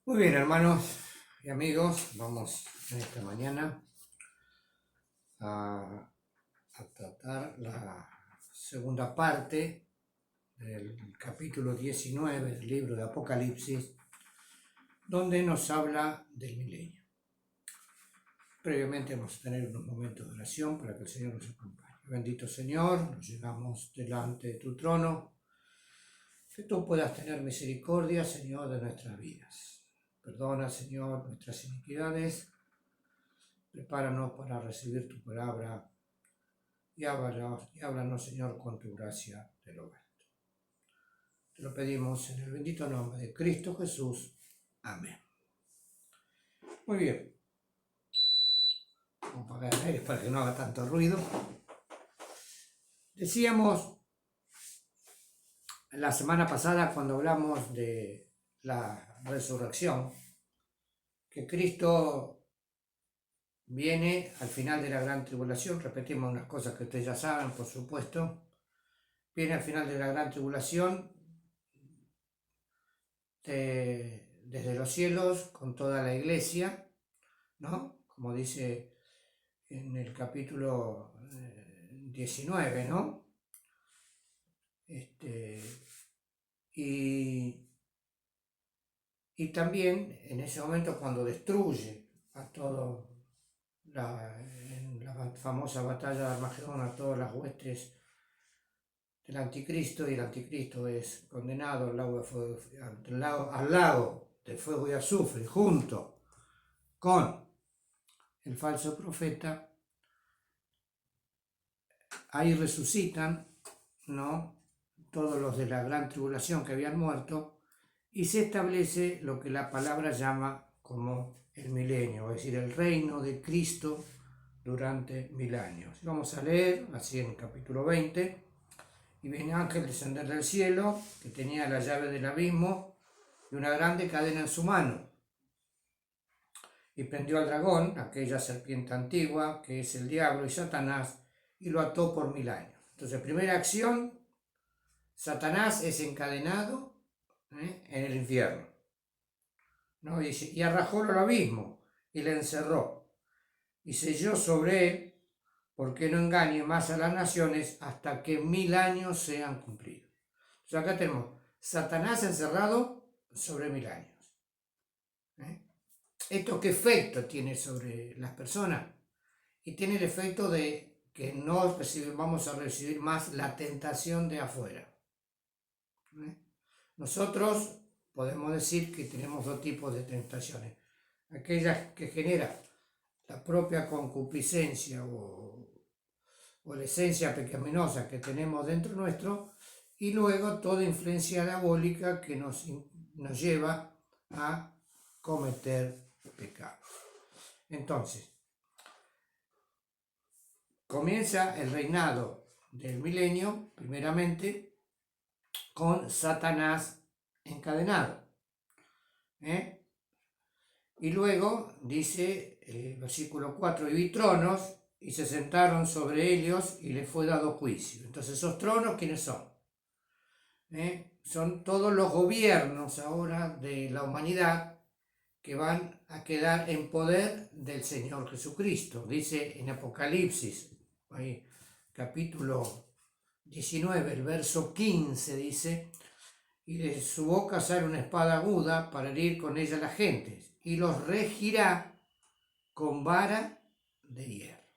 Muy bien, hermanos y amigos, vamos en esta mañana a, tratar la segunda parte del capítulo 19 del libro de Apocalipsis, donde nos habla del milenio. Previamente vamos a tener unos momentos de oración para que el Señor nos acompañe. Bendito Señor, nos llegamos delante de tu trono, que tú puedas tener misericordia, Señor, de nuestras vidas. Perdona, Señor, nuestras iniquidades. Prepáranos para recibir tu palabra y háblanos, Señor, con tu gracia de lo alto. Te lo pedimos en el bendito nombre de Cristo Jesús. Amén. Muy bien. Vamos a apagar el aire para que no haga tanto ruido. Decíamos la semana pasada, cuando hablamos de la resurrección, que Cristo viene al final de la gran tribulación. Repetimos unas cosas que ustedes ya saben, por supuesto. Viene al final de la gran tribulación desde los cielos con toda la iglesia, ¿no? Como dice en el capítulo 19, ¿no? Y también en ese momento, cuando destruye a todo en la famosa batalla de Armagedón, a todas las huestes del anticristo, y el anticristo es condenado al lago de fuego y azufre, junto con el falso profeta. Ahí resucitan, ¿no?, todos los de la gran tribulación que habían muerto, y se establece lo que la palabra llama como el milenio, es decir, el reino de Cristo durante 1000 años. Vamos a leer así en el capítulo 20. Y viene ángel descender del cielo, que tenía la llave del abismo y una grande cadena en su mano. Y prendió al dragón, aquella serpiente antigua, que es el diablo y Satanás, y lo ató por 1000 años. Entonces, primera acción, Satanás es encadenado en el infierno, ¿no? Y arrojólo al abismo y le encerró, y selló sobre él, porque no engañe más a las naciones hasta que 1000 años sean cumplidos. Entonces acá tenemos Satanás encerrado sobre 1000 años. ¿Esto qué efecto tiene sobre las personas? Y tiene el efecto de que no vamos a recibir más la tentación de afuera. Nosotros podemos decir que tenemos dos tipos de tentaciones. Aquellas que genera la propia concupiscencia o la esencia pecaminosa que tenemos dentro nuestro, y luego toda influencia diabólica que nos lleva a cometer pecados. Entonces, comienza el reinado del milenio, primeramente, con Satanás encadenado. Y luego dice el versículo 4, y vi tronos, y se sentaron sobre ellos, y les fue dado juicio. Entonces, esos tronos, ¿quiénes son? Son todos los gobiernos ahora de la humanidad que van a quedar en poder del Señor Jesucristo. Dice en Apocalipsis, capítulo 19, el verso 15, dice: y de su boca sale una espada aguda para herir con ella a las gentes, y los regirá con vara de hierro.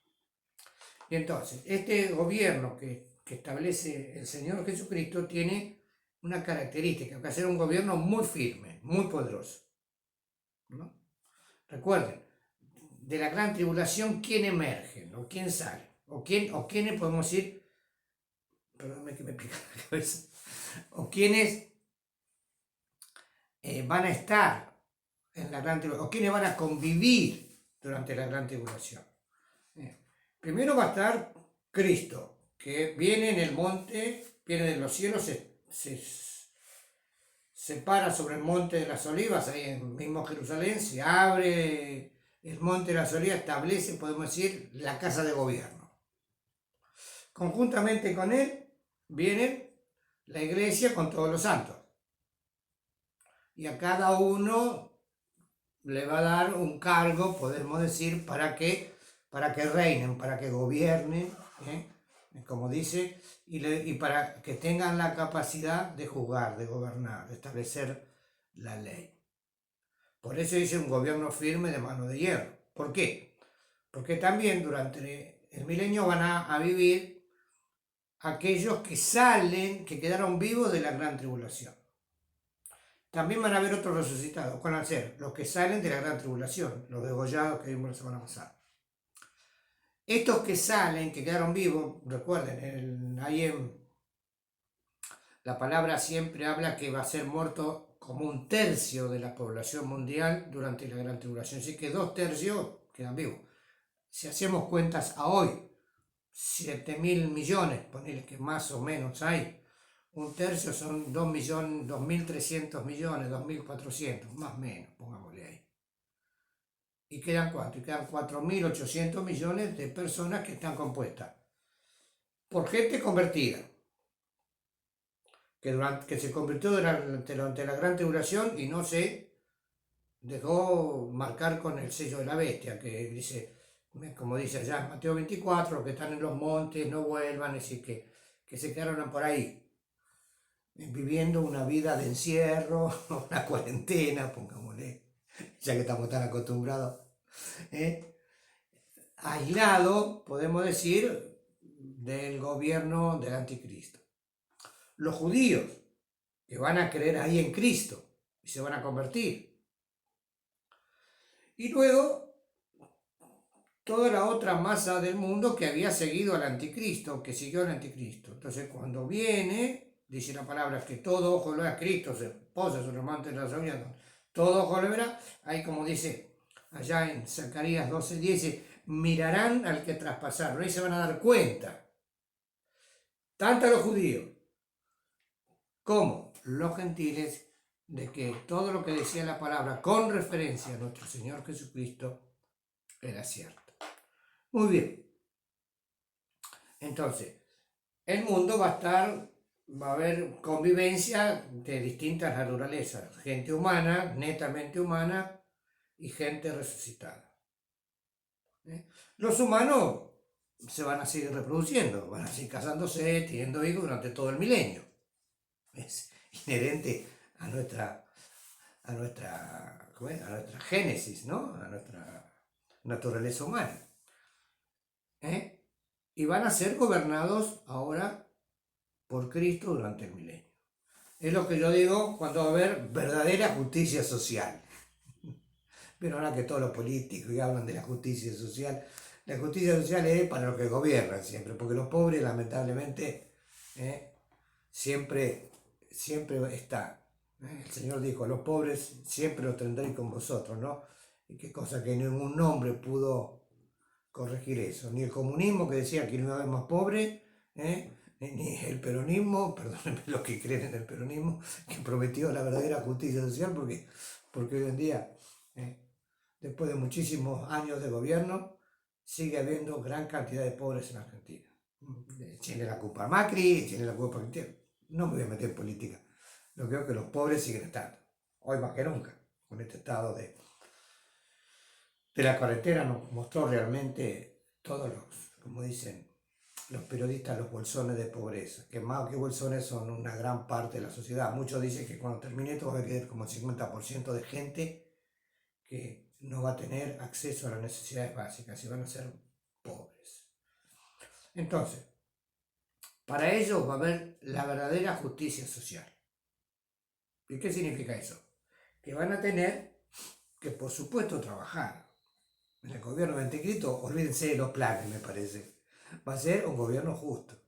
Y entonces, este gobierno que establece el Señor Jesucristo tiene una característica, que va a ser un gobierno muy firme, muy poderoso, ¿no? Recuerden, de la gran tribulación, ¿quién emerge? ¿O quién sale? ¿O quiénes podemos decir? Perdóname que me pica la cabeza. ¿O quiénes van a estar en la gran tribulación? ¿O quiénes van a convivir durante la gran tribulación? Primero va a estar Cristo, que viene en el monte, viene de los cielos, se para sobre el monte de las olivas, ahí en mismo Jerusalén, se abre el monte de las olivas, establece, podemos decir, la casa de gobierno. Conjuntamente con él viene la iglesia con todos los santos. Y a cada uno le va a dar un cargo, podemos decir, para que reinen, para que gobiernen, ¿eh? Como dice, y para que tengan la capacidad de juzgar, de gobernar, de establecer la ley. Por eso dice un gobierno firme de mano de hierro. ¿Por qué? Porque también durante el milenio van a vivir aquellos que salen, que quedaron vivos de la gran tribulación. También van a haber otros resucitados. ¿Cuáles van a ser? Los que salen de la gran tribulación, los degollados que vimos la semana pasada. Estos que salen, que quedaron vivos, recuerden, ahí en la palabra siempre habla que va a ser muerto como un tercio de la población mundial durante la gran tribulación. Así que 2/3 quedan vivos. Si hacemos cuentas a hoy, 7.000 millones, ponele que más o menos hay. Un tercio son 2.300 millones, 2.400, más o menos, pongámosle ahí. ¿Y quedan cuánto? Y quedan 4.800 millones de personas que están compuestas por gente convertida, que se convirtió durante la gran tribulación y no se dejó marcar con el sello de la bestia, que dice, como dice allá en Mateo 24, los que están en los montes no vuelvan, es decir, que se quedaron por ahí, viviendo una vida de encierro, una cuarentena, pongámosle, ya que estamos tan acostumbrados, aislado, podemos decir, del gobierno del anticristo. Los judíos, que van a creer ahí en Cristo y se van a convertir. Y luego toda la otra masa del mundo que había seguido al anticristo, que siguió al anticristo. Entonces cuando viene, dice la palabra, que todo ojo lo vea, Cristo se posa sobre el monte de la sabiduría, todo ojo lo verá, ahí como dice allá en Zacarías 12:10, dice, mirarán al que traspasaron, ahí se van a dar cuenta, tanto los judíos como los gentiles, de que todo lo que decía la palabra con referencia a nuestro Señor Jesucristo era cierto. Muy bien. Entonces, el mundo va a haber convivencia de distintas naturalezas, gente humana, netamente humana, y gente resucitada. Los humanos se van a seguir reproduciendo, van a seguir casándose, teniendo hijos durante todo el milenio. Es inherente a nuestra génesis, ¿no? A nuestra naturaleza humana. Y van a ser gobernados ahora por Cristo durante el milenio. Es lo que yo digo cuando va a haber verdadera justicia social. Pero ahora que todos los políticos hablan de la justicia social es para los que gobiernan siempre, porque los pobres lamentablemente siempre están. El Señor dijo, a los pobres siempre los tendré con vosotros, ¿no? Y qué cosa que ningún hombre pudo corregir eso. Ni el comunismo, que decía que no iba a haber más pobres, ni el peronismo, perdónenme los que creen en el peronismo, que prometió la verdadera justicia social, porque hoy en día, después de muchísimos años de gobierno, sigue habiendo gran cantidad de pobres en Argentina. Tiene la culpa a Macri, tiene la culpa a Cristina. No me voy a meter en política. Lo que creo que los pobres siguen estando, hoy más que nunca, con este estado de la cuarentena nos mostró realmente todos como dicen los periodistas, los bolsones de pobreza, que más que bolsones son una gran parte de la sociedad. Muchos dicen que cuando termine esto va a quedar como el 50% de gente que no va a tener acceso a las necesidades básicas y van a ser pobres. Entonces, para ellos va a haber la verdadera justicia social. ¿Y qué significa eso? Que van a tener que, por supuesto, trabajar. En el gobierno de anticristo, olvídense de los planes, me parece. Va a ser un gobierno justo.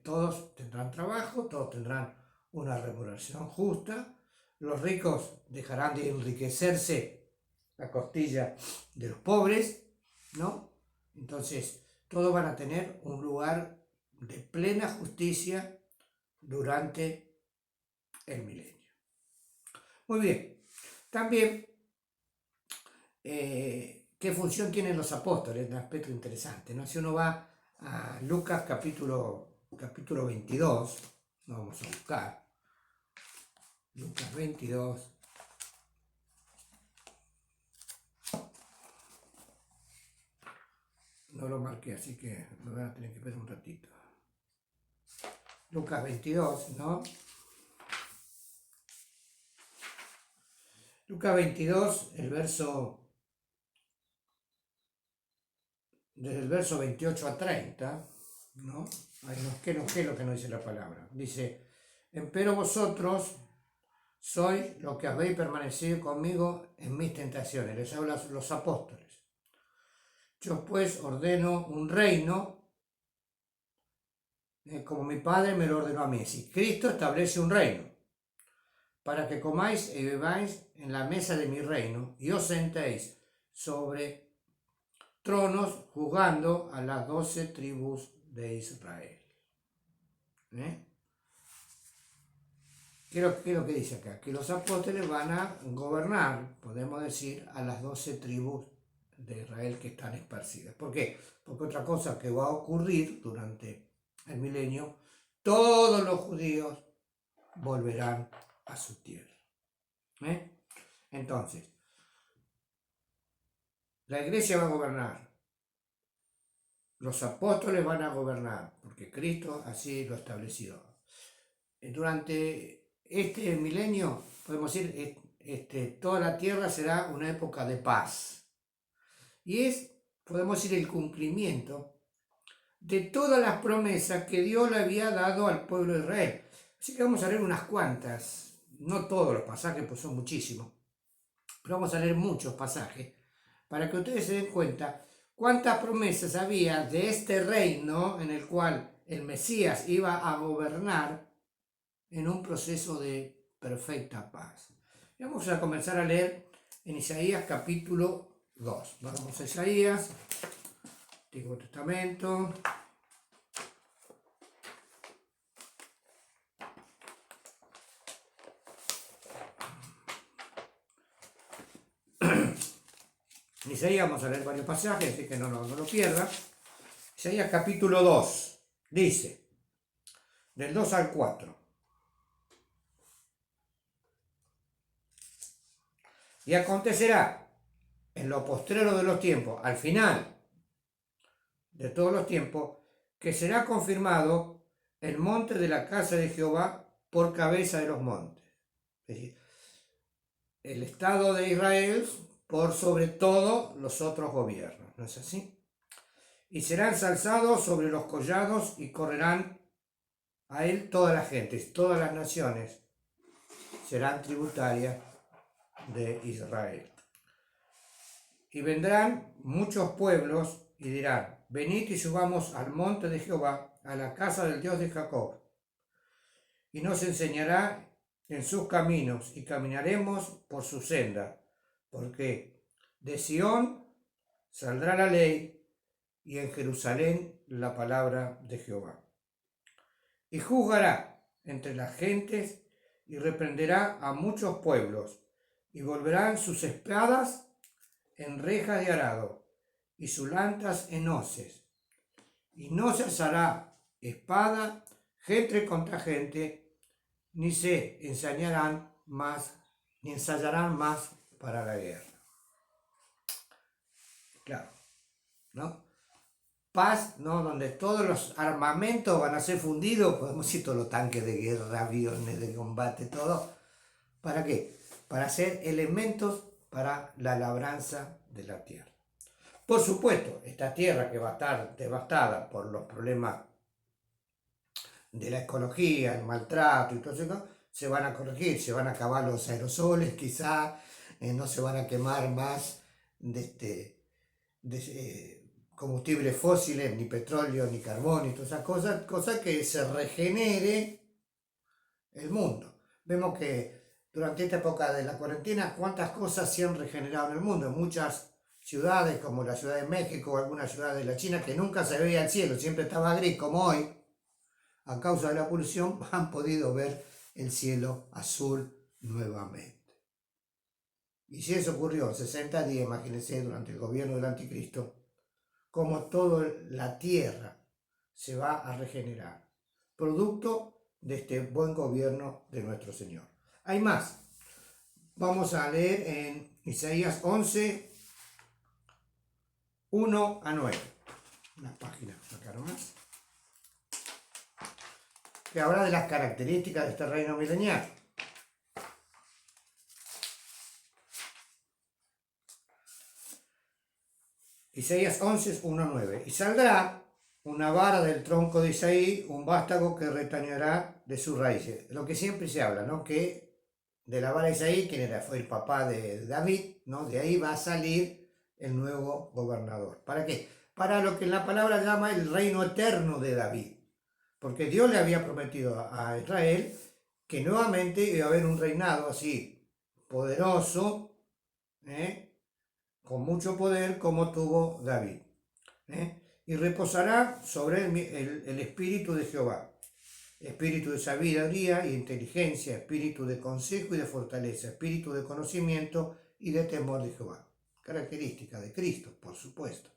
Todos tendrán trabajo, todos tendrán una remuneración justa. Los ricos dejarán de enriquecerse a costilla de los pobres, ¿no? Entonces, todos van a tener un lugar de plena justicia durante el milenio. Muy bien. También, ¿qué función tienen los apóstoles? Un aspecto interesante, ¿no? Si uno va a Lucas capítulo 22, lo vamos a buscar, Lucas 22, no lo marqué, así que me van a tener que esperar un ratito. Lucas 22, ¿no? Lucas 22, desde el verso 28 a 30, ¿no? ¿Qué es lo que nos dice la palabra? Dice, empero vosotros sois los que habéis permanecido conmigo en mis tentaciones. Les hablan los apóstoles. Yo pues ordeno un reino, como mi Padre me lo ordenó a mí. Si Cristo establece un reino, para que comáis y bebáis en la mesa de mi reino, y os sentéis sobre tronos juzgando a las 12 tribus de Israel. ¿Qué es lo que dice acá? Que los apóstoles van a gobernar, podemos decir, a las 12 tribus de Israel que están esparcidas. ¿Por qué? Porque otra cosa que va a ocurrir durante el milenio, todos los judíos volverán a su tierra. Entonces, la iglesia va a gobernar, los apóstoles van a gobernar, porque Cristo así lo estableció. Durante este milenio, podemos decir, toda la tierra será una época de paz. Y podemos decir, el cumplimiento de todas las promesas que Dios le había dado al pueblo de Israel. Así que vamos a leer unas cuantas, no todos los pasajes, pues son muchísimos, pero vamos a leer muchos pasajes para que ustedes se den cuenta cuántas promesas había de este reino en el cual el Mesías iba a gobernar en un proceso de perfecta paz. Y vamos a comenzar a leer en Isaías capítulo 2. Vamos a Isaías, Antiguo Testamento. En Isaías vamos a leer varios pasajes, así que no lo pierdan. Isaías capítulo 2 dice, del 2 al 4. Y acontecerá en lo postrero de los tiempos, al final de todos los tiempos, que será confirmado el monte de la casa de Jehová por cabeza de los montes. Es decir, el Estado de Israel por sobre todo los otros gobiernos, ¿no es así? Y será ensalzado sobre los collados y correrán a él todas las gentes, todas las naciones serán tributarias de Israel. Y vendrán muchos pueblos y dirán, venid y subamos al monte de Jehová, a la casa del Dios de Jacob, y nos enseñará en sus caminos, y caminaremos por su senda, porque de Sión saldrá la ley, y en Jerusalén la palabra de Jehová. Y juzgará entre las gentes, y reprenderá a muchos pueblos, y volverán sus espadas en rejas de arado, y sus lanzas en hoces, y no se alzará espada gente contra gente, ni se ensayarán más para la guerra. Claro, ¿no? Paz, ¿no? Donde todos los armamentos van a ser fundidos, podemos decir todos los tanques de guerra, aviones de combate, todo. ¿Para qué? Para ser elementos para la labranza de la tierra. Por supuesto, esta tierra que va a estar devastada por los problemas de la ecología, el maltrato y todo eso, se van a corregir, se van a acabar los aerosoles, quizá no se van a quemar más de combustibles fósiles, ni petróleo, ni carbón, y todas esas cosas que se regenere el mundo. Vemos que durante esta época de la cuarentena, cuántas cosas se han regenerado en el mundo. Muchas ciudades, como la Ciudad de México o algunas ciudades de la China, que nunca se veía el cielo, siempre estaba gris, como hoy, a causa de la polución, han podido ver el cielo azul nuevamente. Y si eso ocurrió en 60 días, imagínense, durante el gobierno del anticristo, como toda la tierra se va a regenerar, producto de este buen gobierno de nuestro Señor. Hay más. Vamos a leer en Isaías 11, 1 a 9. una página acá nomás, que habla de las características de este reino milenial. Isaías 11, 1-9. Y saldrá una vara del tronco de Isaí, un vástago que retañará de sus raíces. Lo que siempre se habla, ¿no? Que de la vara de Isaí, quien era, fue el papá de David, ¿no? De ahí va a salir el nuevo gobernador. ¿Para qué? Para lo que la palabra llama el reino eterno de David. Porque Dios le había prometido a Israel que nuevamente iba a haber un reinado así, poderoso, con mucho poder como tuvo David. Y reposará sobre el espíritu de Jehová, espíritu de sabiduría e inteligencia, espíritu de consejo y de fortaleza, espíritu de conocimiento y de temor de Jehová. Características de Cristo, por supuesto.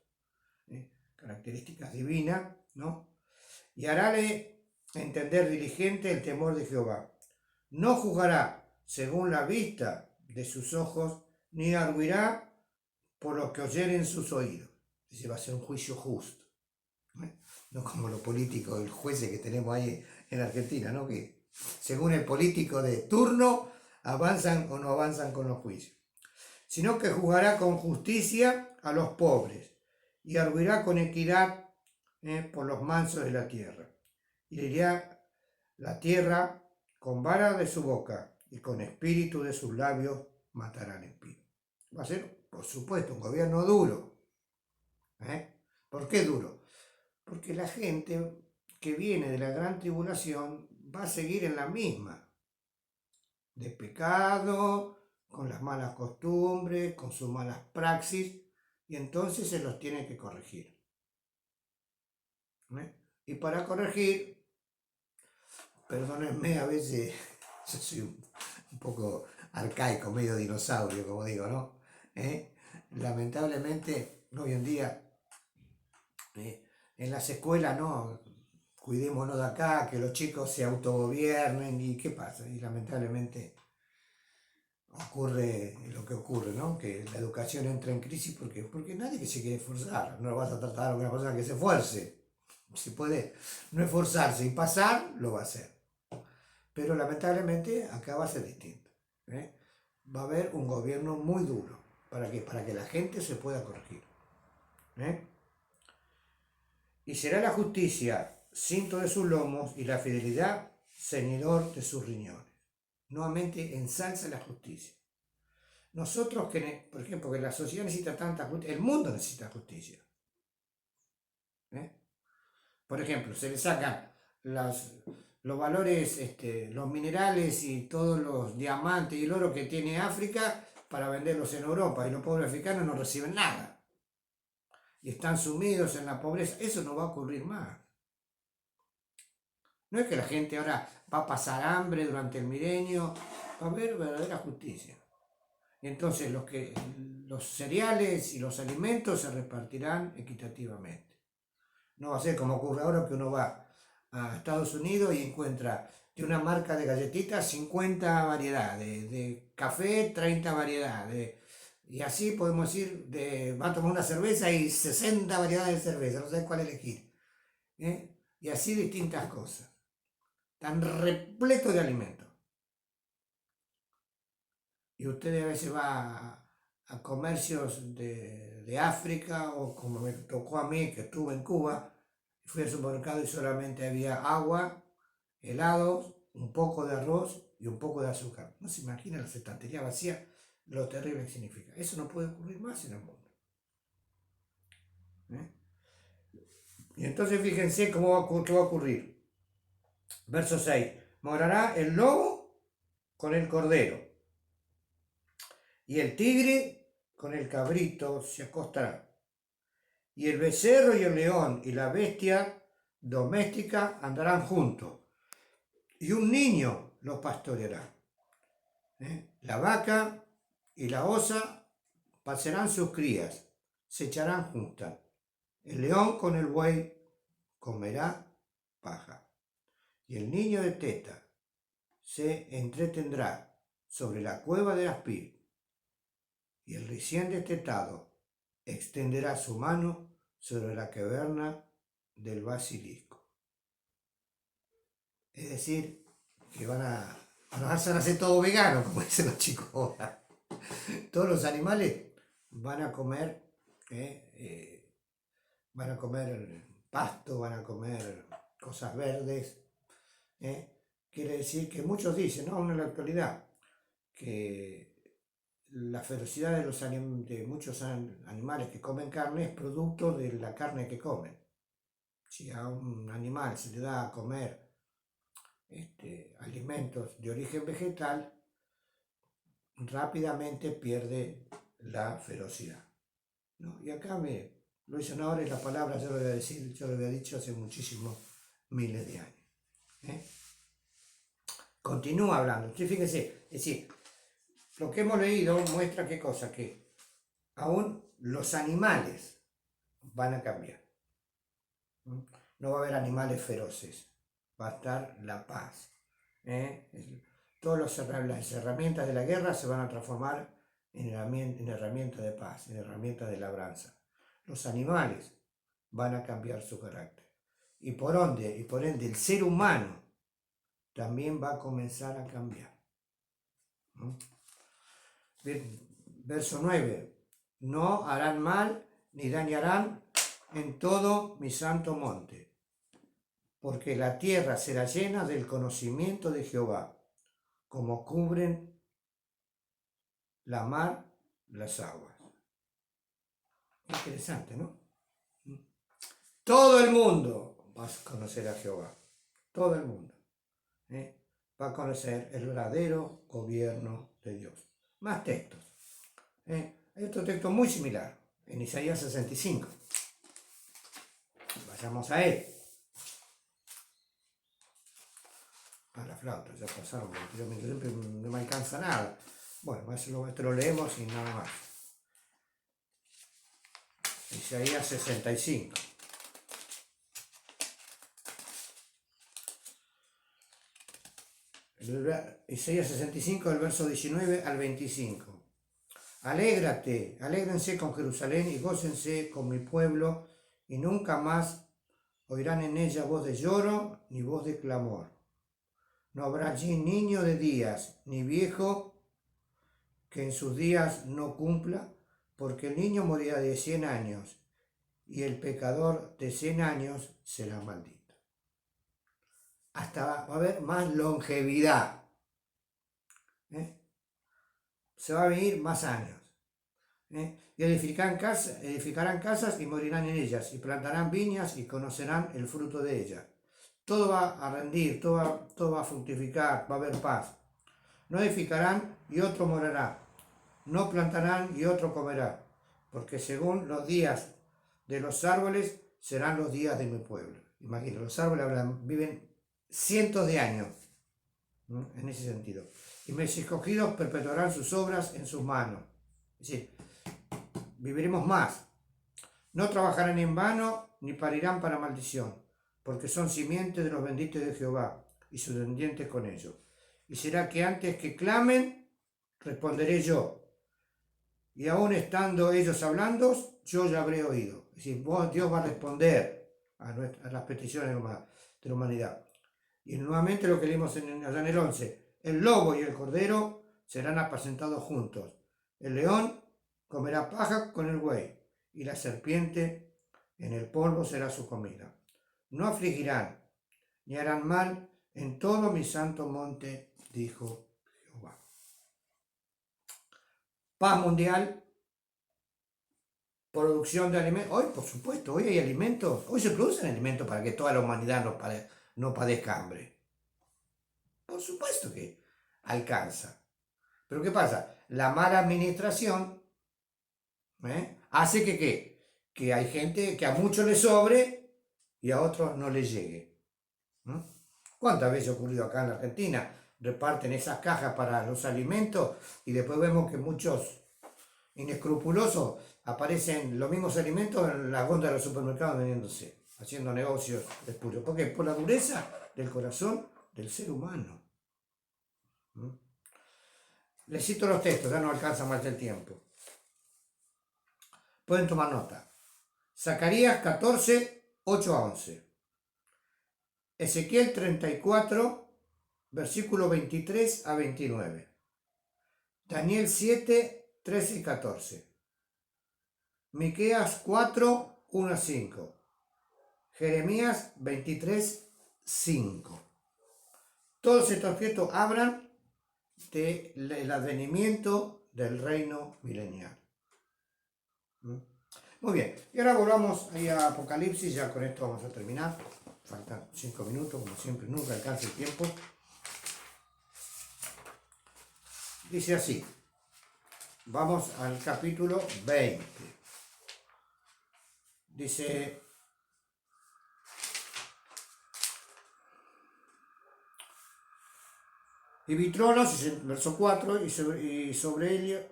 Características divinas, ¿no? Y harále entender diligente el temor de Jehová. No juzgará según la vista de sus ojos, ni arguirá por lo que oyeren sus oídos. Dice, va a ser un juicio justo. No como los políticos, el jueces que tenemos ahí en Argentina, ¿no? Que según el político de turno avanzan o no avanzan con los juicios. Sino que juzgará con justicia a los pobres y arguirá con equidad por los mansos de la tierra. Y herirá la tierra con vara de su boca y con espíritu de sus labios matará al impío. Va a ser, por supuesto, un gobierno duro. ¿Por qué duro? Porque la gente que viene de la gran tribulación va a seguir en la misma, de pecado, con las malas costumbres, con sus malas praxis, y entonces se los tiene que corregir. Y para corregir, perdónenme, a veces yo soy un poco arcaico, medio dinosaurio, como digo, ¿no? Lamentablemente, hoy en día, en las escuelas, ¿no? Cuidémonos de acá, que los chicos se autogobiernen, ¿y qué pasa? Y lamentablemente ocurre lo que ocurre, ¿no? Que la educación entra en crisis porque nadie que se quiere esforzar, no lo vas a tratar a una persona que se esfuerce. Si puede no esforzarse y pasar, lo va a hacer. Pero lamentablemente acá va a ser distinto. Va a haber un gobierno muy duro. ¿Para qué? Para que la gente se pueda corregir. Y será la justicia cinto de sus lomos y la fidelidad ceñidor de sus riñones. Nuevamente ensalza la justicia. Nosotros, por ejemplo, que la sociedad necesita tanta justicia, el mundo necesita justicia. Por ejemplo, se le sacan los valores, los minerales y todos los diamantes y el oro que tiene África para venderlos en Europa, y los pobres africanos no reciben nada. Y están sumidos en la pobreza. Eso no va a ocurrir más. No es que la gente ahora va a pasar hambre durante el milenio, va a haber verdadera justicia. Y entonces los cereales y los alimentos se repartirán equitativamente. No va a ser como ocurre ahora, que uno va a Estados Unidos y encuentra de una marca de galletitas 50 variedades, de café 30 variedades, y así podemos ir, va a tomar una cerveza y 60 variedades de cerveza, no sabes cuál elegir. Y así distintas cosas. Están repletos de alimentos. Y usted a veces va a comercios de África, o como me tocó a mí, que estuve en Cuba, fui al supermercado y solamente había agua, helados, un poco de arroz y un poco de azúcar. No se imagina la estantería vacía, lo terrible que significa. Eso no puede ocurrir más en el mundo. Y entonces fíjense qué va a ocurrir. Verso 6. Morará el lobo con el cordero, y el tigre con el cabrito se acostará. Y el becerro y el león y la bestia doméstica andarán juntos, y un niño los pastoreará. La vaca y la osa pasarán sus crías, se echarán juntas. El león con el buey comerá paja. Y el niño de teta se entretendrá sobre la cueva de aspil. Y el recién destetado extenderá su mano sobre la caverna del basilisco. Es decir, que van a hacer todo vegano, como dicen los chicos ahora. Todos los animales van a comer, van a comer pasto, van a comer cosas verdes. Quiere decir que muchos dicen, ¿no? Aún en la actualidad, que la ferocidad de muchos animales que comen carne es producto de la carne que comen. Si a un animal se le da a comer alimentos de origen vegetal, rápidamente pierde la ferocidad, ¿no? Y acá lo dicen ahora y la palabra yo lo voy a decir, yo lo había dicho hace muchísimos miles de años. Continúa hablando. Entonces, fíjense, es decir, lo que hemos leído muestra qué cosa, que aún los animales van a cambiar. No va a haber animales feroces, va a estar la paz. Todas las herramientas de la guerra se van a transformar en herramientas de paz, en herramientas de labranza. Los animales van a cambiar su carácter. Y por ende el ser humano también va a comenzar a cambiar. Verso 9. No harán mal ni dañarán en todo mi santo monte, porque la tierra será llena del conocimiento de Jehová, como cubren la mar las aguas. Interesante, ¿no? Todo el mundo va a conocer a Jehová. Todo el mundo va a conocer el verdadero gobierno de Dios. Más textos. Hay otro texto muy similar, en Isaías 65. Vayamos a él. A la flauta, ya pasaron 22 minutos, no me alcanza nada. Bueno, esto lo leemos y nada más. Isaías 65. Isaías 65, del verso 19 al 25. Alégrense con Jerusalén y gócense con mi pueblo, y nunca más oirán en ella voz de lloro ni voz de clamor. No habrá allí niño de días, ni viejo que en sus días no cumpla, porque el niño morirá de 100 años, y el pecador de 100 años será maldito. Hasta va a haber más longevidad. Se va a vivir más años. Y edificarán casas y morirán en ellas, y plantarán viñas y conocerán el fruto de ellas. Todo va a rendir, todo va a fructificar, va a haber paz. No edificarán y otro morará, no plantarán y otro comerá, porque según los días de los árboles serán los días de mi pueblo. Imagínate, los árboles viven cientos de años, ¿no? En ese sentido. Y mis escogidos perpetuarán sus obras en sus manos. Es decir, viviremos más. No trabajarán en vano ni parirán para maldición, porque son simientes de los benditos de Jehová y sus descendientes con ellos. Y será que antes que clamen, responderé yo. Y aún estando ellos hablando, yo ya habré oído. Es decir, Dios va a responder a las peticiones de la humanidad. Y nuevamente lo que leímos allá en el 11. El lobo y el cordero serán apacentados juntos. El león comerá paja con el buey, y la serpiente en el polvo será su comida. No afligirán, ni harán mal en todo mi santo monte, dijo Jehová. Paz mundial, producción de alimentos. Hoy, por supuesto, hoy hay alimentos, hoy se producen alimentos para que toda la humanidad no padezca hambre. Por supuesto que alcanza. Pero ¿qué pasa? La mala administración hace que hay gente que a muchos les sobre y a otros no les llegue. ¿Cuántas veces ha ocurrido acá en la Argentina? Reparten esas cajas para los alimentos y después vemos que muchos inescrupulosos aparecen los mismos alimentos en la góndola de los supermercados vendiéndose, haciendo negocios espurios. ¿Por qué? Por la dureza del corazón del ser humano. Les cito los textos, ya no alcanza más el tiempo. Pueden tomar nota. Zacarías 14, 8 a 11. Ezequiel 34, versículo 23 a 29. Daniel 7, 13 y 14. Miqueas 4, 1 a 5. Jeremías 23, 5. Todos estos objetos hablan del advenimiento del reino milenial. Muy bien, y ahora volvamos ahí a Apocalipsis, ya con esto vamos a terminar. Faltan 5 minutos, como siempre, nunca alcanza el tiempo. Dice así, vamos al capítulo 20. Dice, y vi tronos, verso 4, y sobre él,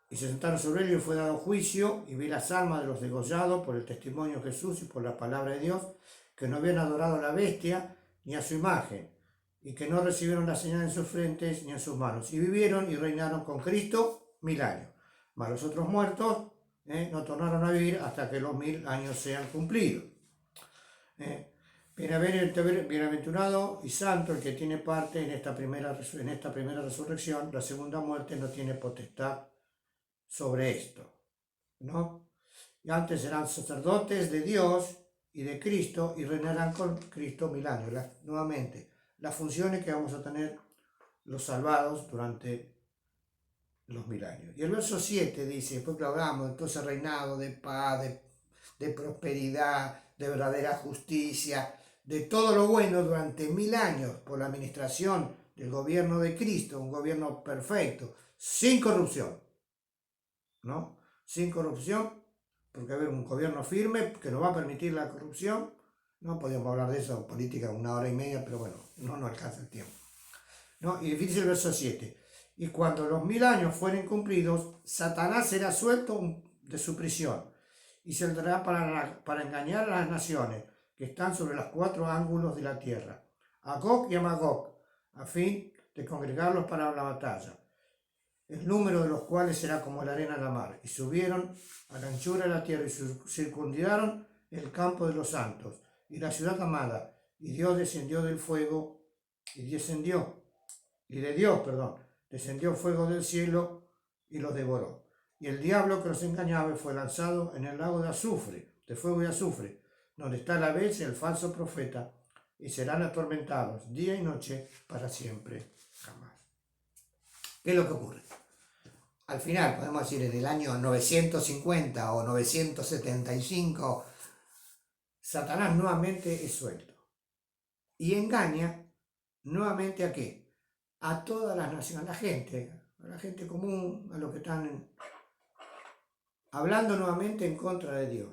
y se sentaron sobre él y fue dado juicio, y vi las almas de los degollados por el testimonio de Jesús y por la palabra de Dios, que no habían adorado a la bestia ni a su imagen, y que no recibieron la señal en sus frentes ni en sus manos, y vivieron y reinaron con Cristo 1000 años. Mas los otros muertos no tornaron a vivir hasta que los 1000 años sean cumplidos. Bienaventurado y santo el que tiene parte en esta primera resurrección. La segunda muerte no tiene potestad sobre esto, ¿no? Y antes eran sacerdotes de Dios y de Cristo y reinarán con Cristo 1000 años. Nuevamente, las funciones que vamos a tener los salvados durante los 1000 años. Y el verso 7 dice, después que hablamos, entonces reinado de paz, de prosperidad, de verdadera justicia, de todo lo bueno durante 1000 años por la administración del gobierno de Cristo, un gobierno perfecto, sin corrupción, ¿no? Sin corrupción, porque va a haber un gobierno firme que no va a permitir la corrupción. No podíamos hablar de eso, política, 1 hora y media, pero bueno, no nos alcanza el tiempo, ¿no? Y dice el verso 7, y cuando los 1000 años fueren cumplidos, Satanás será suelto de su prisión y saldrá para engañar a las naciones que están sobre los 4 ángulos de la tierra, a Gog y a Magog, a fin de congregarlos para la batalla, el número de los cuales será como la arena de la mar. Y subieron a la anchura de la tierra y circundaron el campo de los santos y la ciudad amada. Y Dios descendió del fuego descendió fuego del cielo y los devoró. Y el diablo que los engañaba fue lanzado en el lago de azufre, de fuego y azufre, donde está la bestia, el falso profeta, y serán atormentados día y noche para siempre jamás. ¿Qué es lo que ocurre? Al final, podemos decir, en el año 950 o 975, Satanás nuevamente es suelto. Y engaña nuevamente ¿a qué? A todas las naciones, a la gente común, a los que están hablando nuevamente en contra de Dios.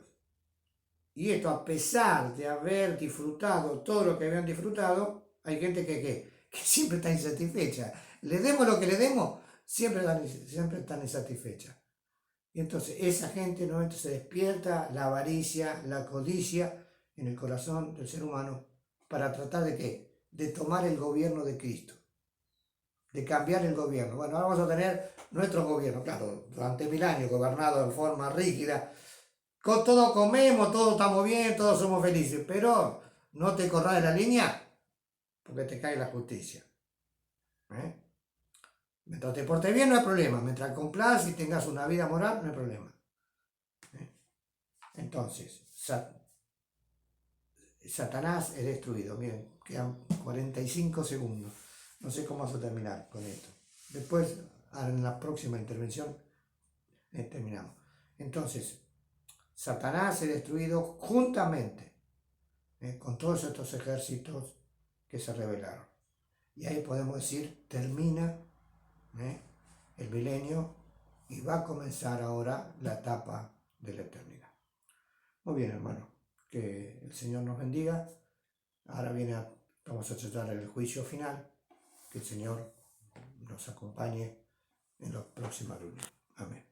Y esto, a pesar de haber disfrutado todo lo que habían disfrutado, hay gente que siempre está insatisfecha. Le demos lo que le demos, siempre están insatisfechas. Y entonces esa gente nuevamente se despierta la avaricia, la codicia en el corazón del ser humano para tratar de ¿qué? De tomar el gobierno de Cristo, de cambiar el gobierno. Bueno, ahora vamos a tener nuestro gobierno, claro, durante 1000 años gobernado en forma rígida. Con todo comemos, todos estamos bien, todos somos felices, pero no te corras de la línea porque te cae la justicia. Mientras te portes bien no hay problema, mientras cumplas y tengas una vida moral no hay problema. Entonces, Satanás es destruido. Miren, quedan 45 segundos. No sé cómo vamos a terminar con esto. Después, en la próxima intervención, terminamos. Entonces, Satanás es destruido juntamente con todos estos ejércitos que se rebelaron. Y ahí podemos decir, termina el milenio y va a comenzar ahora la etapa de la eternidad. Muy bien, hermano, que el Señor nos bendiga. Ahora vamos a tratar el juicio final, que el Señor nos acompañe en la próxima reunión. Amén.